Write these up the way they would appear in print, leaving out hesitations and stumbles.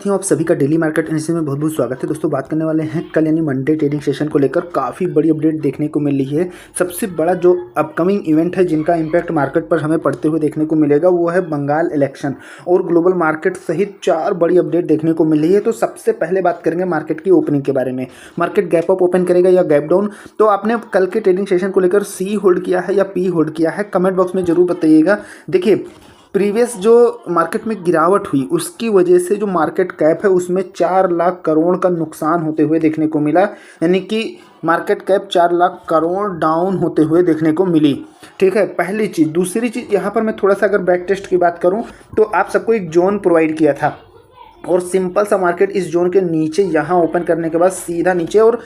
आप सभी का डेली मार्केट एनालिसिस में बहुत बहुत स्वागत है। दोस्तों बात करने वाले हैं कल यानी मंडे ट्रेडिंग सेशन को लेकर काफ़ी बड़ी अपडेट देखने को मिल रही है। सबसे बड़ा जो अपकमिंग इवेंट है जिनका इम्पैक्ट मार्केट पर हमें पड़ते हुए देखने को मिलेगा वो है बंगाल इलेक्शन और ग्लोबल मार्केट सहित 4 बड़ी अपडेट देखने को मिल रही है। तो सबसे पहले बात करेंगे मार्केट की ओपनिंग के बारे में। मार्केट गैप अप ओपन करेगा या गैप डाउन? तो आपने कल के ट्रेडिंग सेशन को लेकर सी होल्ड किया है या पी होल्ड किया है, कमेंट बॉक्स में जरूर बताइएगा। देखिए प्रीवियस जो मार्केट में गिरावट हुई उसकी वजह से जो मार्केट कैप है उसमें 4 लाख करोड़ का नुकसान होते हुए देखने को मिला, यानी कि market cap 4 lakh crore down होते हुए देखने को मिली। ठीक है, पहली चीज़। दूसरी चीज़, यहाँ पर मैं थोड़ा सा अगर बैक टेस्ट की बात करूँ तो आप सबको एक जोन प्रोवाइड किया था और सिंपल सा मार्केट इस जोन के नीचे यहाँ ओपन करने के बाद सीधा नीचे और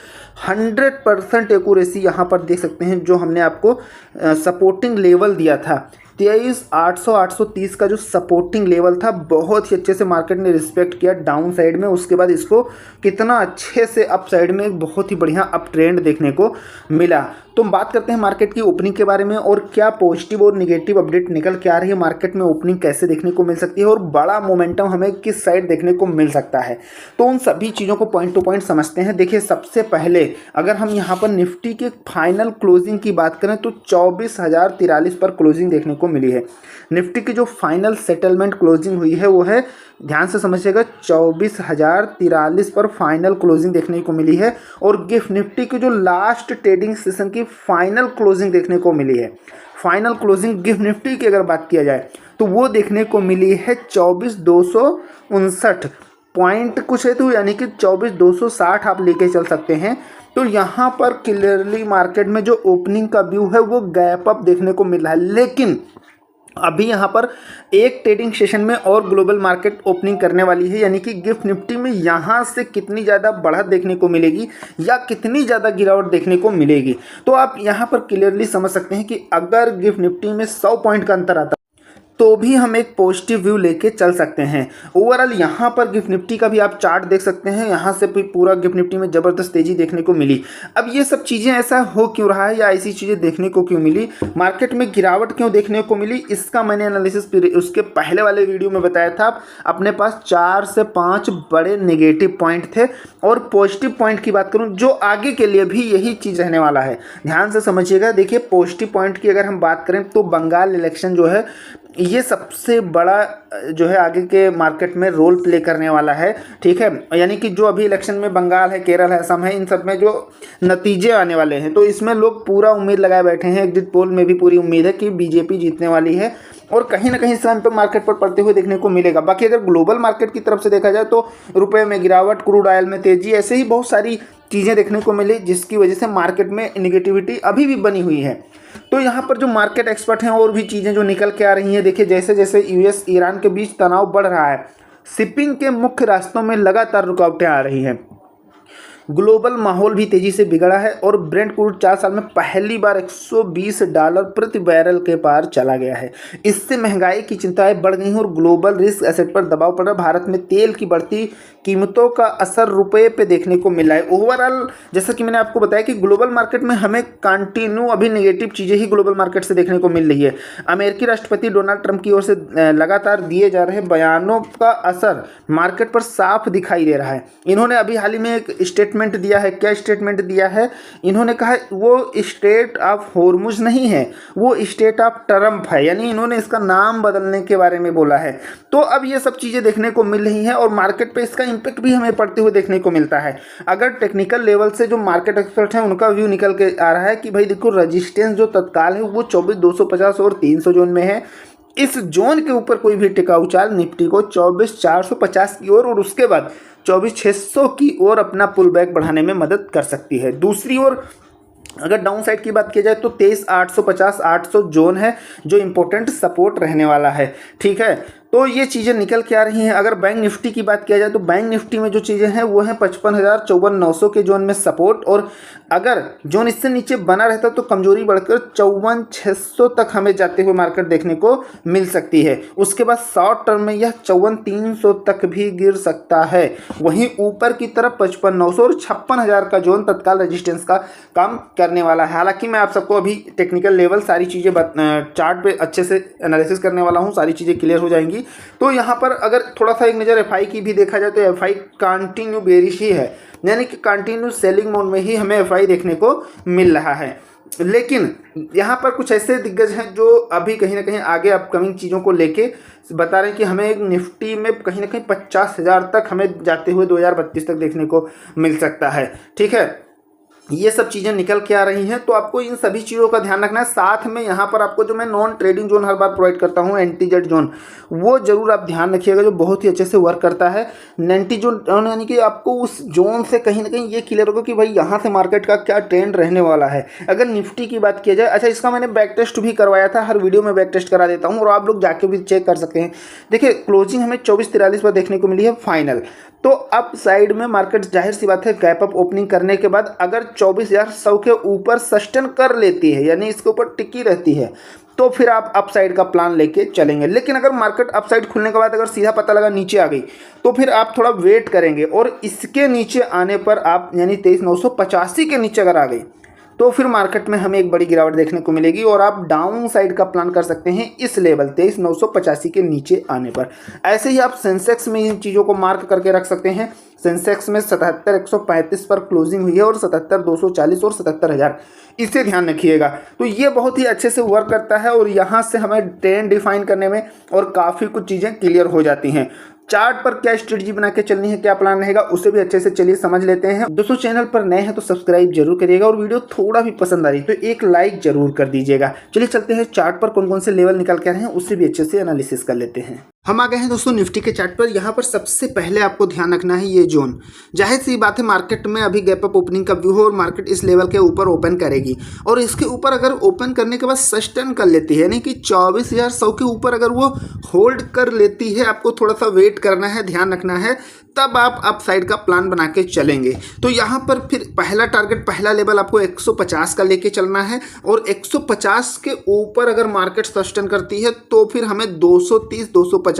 100% एक्यूरेसी यहाँ पर देख सकते हैं जो हमने आपको सपोर्टिंग लेवल दिया था 23,800-830 का जो सपोर्टिंग लेवल था, बहुत ही अच्छे से मार्केट ने रिस्पेक्ट किया डाउन साइड में। उसके बाद इसको कितना अच्छे से अप साइड में एक बहुत ही बढ़िया अप ट्रेंड देखने को मिला। तो हम बात करते हैं मार्केट की ओपनिंग के बारे में और क्या पॉजिटिव और निगेटिव अपडेट निकल के आ रही है, मार्केट में ओपनिंग कैसे देखने को मिल सकती है और बड़ा मोमेंटम हमें किस साइड देखने को मिल सकता है। तो उन सभी चीज़ों को पॉइंट टू पॉइंट समझते हैं। देखिए सबसे पहले अगर हम यहाँ पर निफ्टी के फाइनल क्लोजिंग की बात करें तो 24,043 पर क्लोजिंग देखने को मिली है। निफ्टी की जो फाइनल सेटलमेंट क्लोजिंग हुई है वो है, ध्यान से समझिएगा, 24,043 पर फाइनल क्लोजिंग देखने को मिली है। और गिफ्ट निफ्टी की जो लास्ट ट्रेडिंग सेशन की फाइनल क्लोजिंग देखने को मिली है, फाइनल क्लोजिंग गिफ्ट निफ्टी की अगर बात किया जाए तो वो देखने को मिली है 24,259 पॉइंट कुछ है, तो यानी कि 24,260 आप लेके चल सकते हैं। तो यहाँ पर क्लियरली मार्केट में जो ओपनिंग का व्यू है वो गैप अप देखने को मिल रहा है। लेकिन अभी यहाँ पर एक ट्रेडिंग सेशन में और ग्लोबल मार्केट ओपनिंग करने वाली है, यानी कि गिफ्ट निफ्टी में यहाँ से कितनी ज़्यादा बढ़त देखने को मिलेगी या कितनी ज़्यादा गिरावट देखने को मिलेगी। तो आप यहाँ पर क्लियरली समझ सकते हैं कि अगर गिफ्ट निफ्टी में 100 पॉइंट का अंतर आता तो भी हम एक पॉजिटिव व्यू लेके चल सकते हैं। ओवरऑल यहाँ पर गिफ्ट निफ्टी का भी आप चार्ट देख सकते हैं, यहाँ से भी पूरा गिफ्ट निफ्टी में ज़बरदस्त तेज़ी देखने को मिली। अब ये सब चीज़ें ऐसा हो क्यों रहा है या ऐसी चीज़ें देखने को क्यों मिली, मार्केट में गिरावट क्यों देखने को मिली, इसका मैंने एनालिसिस उसके पहले वाले वीडियो में बताया था। अपने पास 4 से 5 बड़े नेगेटिव पॉइंट थे और पॉजिटिव पॉइंट की बात करूँ जो आगे के लिए भी यही चीज़ रहने वाला है। ध्यान से समझिएगा। देखिए पॉजिटिव पॉइंट की अगर हम बात करें तो बंगाल इलेक्शन जो है ये सबसे बड़ा जो है आगे के मार्केट में रोल प्ले करने वाला है। ठीक है, यानी कि जो अभी इलेक्शन में बंगाल है, केरल है, असम है, इन सब में जो नतीजे आने वाले हैं तो इसमें लोग पूरा उम्मीद लगाए बैठे हैं। एग्जिट पोल में भी पूरी उम्मीद है कि बीजेपी जीतने वाली है और कहीं ना कहीं इस टाइम पर मार्केट पर पड़ते हुए देखने को मिलेगा। बाकी अगर ग्लोबल मार्केट की तरफ से देखा जाए तो रुपये में गिरावट, क्रूड ऑयल में तेजी, ऐसे ही बहुत सारी चीज़ें देखने को मिली जिसकी वजह से मार्केट में निगेटिविटी अभी भी बनी हुई है। तो यहाँ पर जो मार्केट एक्सपर्ट हैं और भी चीज़ें जो निकल के आ रही हैं, देखिए जैसे जैसे यूएस ईरान के बीच तनाव बढ़ रहा है, शिपिंग के मुख्य रास्तों में लगातार रुकावटें आ रही हैं, ग्लोबल माहौल भी तेजी से बिगड़ा है और ब्रेंट क्रूड 4 साल में पहली बार $120 प्रति बैरल के पार चला गया है। इससे महंगाई की चिंताएं बढ़ गई हैं और ग्लोबल रिस्क एसेट पर दबाव पड़ रहा है। भारत में तेल की बढ़ती कीमतों का असर रुपये पे देखने को मिला है। ओवरऑल जैसा कि मैंने आपको बताया कि ग्लोबल मार्केट में हमें कंटिन्यू अभी नेगेटिव चीज़ें ही ग्लोबल मार्केट से देखने को मिल रही है। अमेरिकी राष्ट्रपति डोनाल्ड ट्रंप की ओर से लगातार दिए जा रहे बयानों का असर मार्केट पर साफ दिखाई दे रहा है। इन्होंने अभी हाल ही में एक स्टेटमेंट दिया है। क्या स्टेटमेंट दिया है? इन्होंने कहा वो स्टेट ऑफ हॉर्मुज नहीं है, वो स्टेट ऑफ ट्रंप है, यानी इन्होंने इसका नाम बदलने के बारे में बोला है। तो अब ये सब चीज़ें देखने को मिल रही हैं और मार्केट पे इसका इम्पैक्ट भी हमें पड़ते हुए देखने को मिलता है। अगर टेक्निकल लेवल से जो मार्केट एक्सपर्ट हैं उनका व्यू निकल के आ रहा है कि भाई देखो रजिस्टेंस जो तत्काल है वो 24,250 और 300 जोन में है। इस जोन के ऊपर कोई भी टिकाऊ चाल निफ्टी को 24,450 की ओर और उसके बाद 24,600 की ओर अपना पुल बैक बढ़ाने में मदद कर सकती है। दूसरी ओर अगर डाउन साइड की बात की जाए तो 23,850 800 जोन है जो इंपॉर्टेंट सपोर्ट रहने वाला है। ठीक है, तो ये चीज़ें निकल के आ रही हैं। अगर बैंक निफ्टी की बात किया जाए तो बैंक निफ्टी में जो चीज़ें हैं वो हैं 55,000 54,900 के जोन में सपोर्ट, और अगर जोन इससे नीचे बना रहता तो कमजोरी बढ़कर 54,600 तक हमें जाते हुए मार्केट देखने को मिल सकती है। उसके बाद शॉर्ट टर्म में यह 54,300 तक भी गिर सकता है। वहीं ऊपर की तरफ 55,900 और 56,000 का जोन तत्काल रेजिस्टेंस का काम करने वाला है। हालांकि मैं आप सबको अभी टेक्निकल लेवल सारी चीज़ें चार्ट पे अच्छे से एनालिसिस करने वाला हूँ, सारी चीज़ें क्लियर हो जाएंगी। तो यहाँ पर अगर थोड़ा सा एक नज़र एफआई की भी देखा जाए तो एफआई कंटिन्यू बेरिश ही है, यानी कि कंटिन्यू सेलिंग मोड में ही हमें एफआई देखने को मिल रहा है। लेकिन यहाँ पर कुछ ऐसे दिग्गज हैं जो अभी कहीं ना कहीं आगे अपकमिंग चीज़ों को लेके बता रहे हैं कि हमें एक निफ्टी में कहीं ना कहीं 50,000 तक हमें जाते हुए 2032 तक देखने को मिल सकता है। ठीक है, ये सब चीज़ें निकल के आ रही हैं, तो आपको इन सभी चीज़ों का ध्यान रखना है। साथ में यहाँ पर आपको जो मैं नॉन ट्रेडिंग जोन हर बार प्रोवाइड करता हूँ, एंटीजेड जोन, वो जरूर आप ध्यान रखिएगा, जो बहुत ही अच्छे से वर्क करता है। एंटी जोन यानी कि आपको उस जोन से कहीं ना कहीं ये क्लियर होगा कि भाई यहाँ से मार्केट का क्या ट्रेंड रहने वाला है। अगर निफ्टी की बात किया जाए, अच्छा इसका मैंने बैक टेस्ट भी करवाया था, हर वीडियो में बैक टेस्ट करा देता हूँ और आप लोग जाके भी चेक कर सकते हैं। देखिए क्लोजिंग हमें 2443 पर देखने को मिली है फाइनल। तो अप साइड में मार्केट जाहिर सी बात है गैप अप ओपनिंग करने के बाद अगर 24,100 के ऊपर सस्टेन कर लेती है, यानी इसके ऊपर टिकी रहती है, तो फिर आप अप साइड का प्लान लेके चलेंगे। लेकिन अगर मार्केट अप साइड खुलने के बाद अगर सीधा पता लगा नीचे आ गई, तो फिर आप थोड़ा वेट करेंगे और इसके नीचे आने पर आप यानी 23,985 के नीचे अगर आ गई तो फिर मार्केट में हमें एक बड़ी गिरावट देखने को मिलेगी और आप डाउन साइड का प्लान कर सकते हैं इस लेवल 23,985 के नीचे आने पर। ऐसे ही आप सेंसेक्स में इन चीज़ों को मार्क करके रख सकते हैं। सेंसेक्स में 77,135 पर क्लोजिंग हुई है और 77,240 और 77,000, इसे ध्यान रखिएगा। तो ये बहुत ही अच्छे से वर्क करता है और यहाँ से हमें ट्रेंड डिफाइन करने में और काफ़ी कुछ चीज़ें क्लियर हो जाती हैं। चार्ट पर क्या स्ट्रेटजी बना के चलनी है, क्या प्लान रहेगा, उसे भी अच्छे से चलिए समझ लेते हैं। दोस्तों चैनल पर नए हैं तो सब्सक्राइब जरूर करिएगा और वीडियो थोड़ा भी पसंद आ रही तो एक लाइक जरूर कर दीजिएगा। चलिए चलते हैं चार्ट पर कौन कौन से लेवल निकल के आ रहे हैं उससे भी अच्छे से एनालिसिस कर लेते हैं। हम आ गए हैं दोस्तों निफ्टी के चार्ट पर। यहाँ पर सबसे पहले आपको ध्यान रखना है ये जोन, जाहिर सी बात है मार्केट में अभी गैप अप ओपनिंग का व्यू हो और मार्केट इस लेवल के ऊपर ओपन करेगी और इसके ऊपर अगर ओपन करने के बाद सस्टेन कर लेती है, यानी कि 24,100 के ऊपर अगर वो होल्ड कर लेती है, आपको थोड़ा सा वेट करना है, ध्यान रखना है, तब आप अप साइड का प्लान बना के चलेंगे। तो यहाँ पर फिर पहला टारगेट, पहला लेवल आपको 150 का लेके चलना है और 150 के ऊपर अगर मार्केट सस्टेन करती है तो फिर हमें 230, 250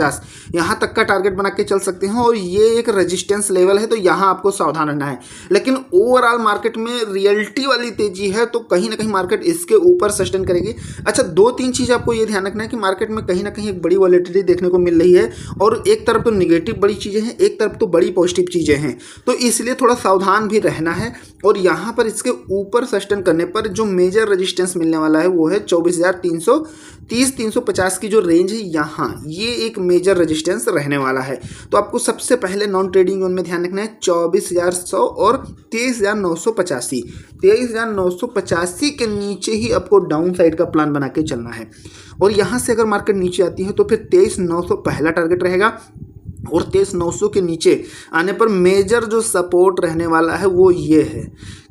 यहाँ तक का टारगेट बना के चल सकते हैं और ये एक रेजिस्टेंस लेवल है, तो यहाँ आपको सावधान रहना है। लेकिन ओवरऑल मार्केट में रियलिटी वाली तेजी है, तो कहीं ना कहीं मार्केट इसके ऊपर सस्टेन करेगी। अच्छा, 2-3 चीज़ आपको ये ध्यान रखना है कि मार्केट में कहीं ना कहीं एक बड़ी वॉलेटिलिटी देखने को मिल रही है और एक तरफ तो निगेटिव बड़ी चीज़ें हैं, एक तरफ तो बड़ी पॉजिटिव चीज़ें हैं, तो इसलिए थोड़ा सावधान भी रहना है। और यहाँ पर इसके ऊपर सस्टेन करने पर जो मेजर रेजिस्टेंस मिलने वाला है वो है 24,330, 350 की जो रेंज है, यहाँ ये एक मेजर रेजिस्टेंस रहने वाला है। तो आपको सबसे पहले नॉन ट्रेडिंग जोन में ध्यान रखना है 24,100 और 23,985, 23,985 के नीचे ही आपको डाउन साइड का प्लान बना के चलना है। और यहाँ से अगर मार्केट नीचे आती है तो फिर 23,900 पहला टारगेट रहेगा और 23,900 के नीचे आने पर मेजर जो सपोर्ट रहने वाला है वो ये है,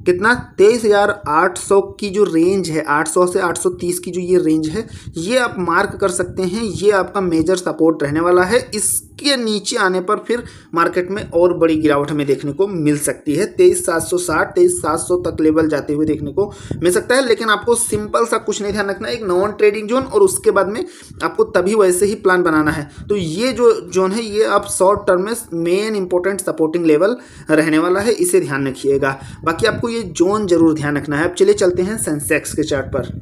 कितना, 23,800 की जो रेंज है, 800 से 830 की जो ये रेंज है, ये आप मार्क कर सकते हैं, ये आपका मेजर सपोर्ट रहने वाला है। इसके नीचे आने पर फिर मार्केट में और बड़ी गिरावट हमें देखने को मिल सकती है, 23,760, 23,700 तक लेवल जाते हुए देखने को मिल सकता है। लेकिन आपको सिंपल सा कुछ नहीं ध्यान रखना है, एक नॉन ट्रेडिंग जोन और उसके बाद में आपको तभी वैसे ही प्लान बनाना है। तो ये जो जोन है ये आप शॉर्ट टर्म में मेन इंपॉर्टेंट सपोर्टिंग लेवल रहने वाला है, इसे ध्यान रखिएगा। बाकी आपको ये जोन जरूर ध्यान रखना है। अब चलिए चलते हैं सेंसेक्स के चार्ट पर।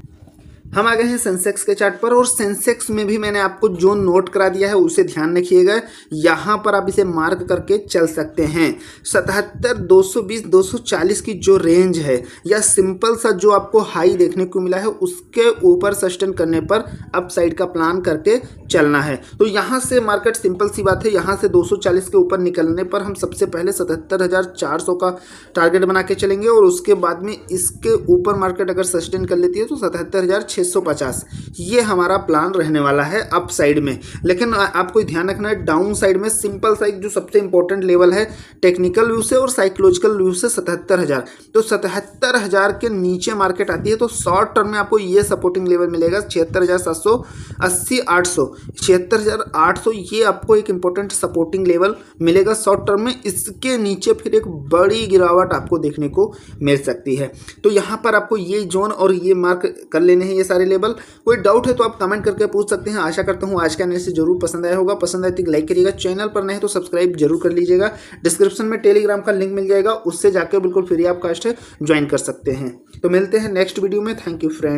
हम आ गए हैं सेंसेक्स के चार्ट पर और सेंसेक्स में भी मैंने आपको जो नोट करा दिया है उसे ध्यान रखिएगा। यहाँ पर आप इसे मार्क करके चल सकते हैं। 77, 220, 240 की जो रेंज है या सिंपल सा जो आपको हाई देखने को मिला है उसके ऊपर सस्टेन करने पर अप साइड का प्लान करके चलना है। तो यहाँ से मार्केट सिंपल सी बात है, यहाँ से 240 के ऊपर निकलने पर हम सबसे पहले 77,400 का टारगेट बना के चलेंगे और उसके बाद में इसके ऊपर मार्केट अगर सस्टेन कर लेती है तो 77,650 ये हमारा प्लान रहने वाला है अप साइड में। लेकिन आपको ध्यान रखना है डाउन साइड में सिंपल सा एक जो सबसे इंपॉर्टेंट लेवल है टेक्निकल व्यू से और साइकोलॉजिकल व्यू से 77,000, तो 77,000 के नीचे मार्केट आती है तो शॉर्ट टर्म में आपको ये सपोर्टिंग लेवल मिलेगा 76,780, 800, 76,800 ये आपको एक इंपॉर्टेंट सपोर्टिंग लेवल मिलेगा शॉर्ट टर्म में। इसके नीचे फिर एक बड़ी गिरावट आपको देखने को मिल सकती है। तो यहाँ पर आपको ये जोन और ये मार्क कर लेने हैं, ये सारे लेवल। कोई डाउट है तो आप कमेंट करके पूछ सकते हैं। आशा करता हूँ आज का एनालिसिस जरूर पसंद आया होगा। पसंद आए तो लाइक करिएगा, चैनल पर नए तो सब्सक्राइब जरूर कर लीजिएगा। डिस्क्रिप्शन में टेलीग्राम का लिंक मिल जाएगा, उससे जाकर बिल्कुल फ्री ऑफ कॉस्ट है ज्वाइन कर सकते हैं। तो मिलते हैं नेक्स्ट वीडियो में। Thank you friend.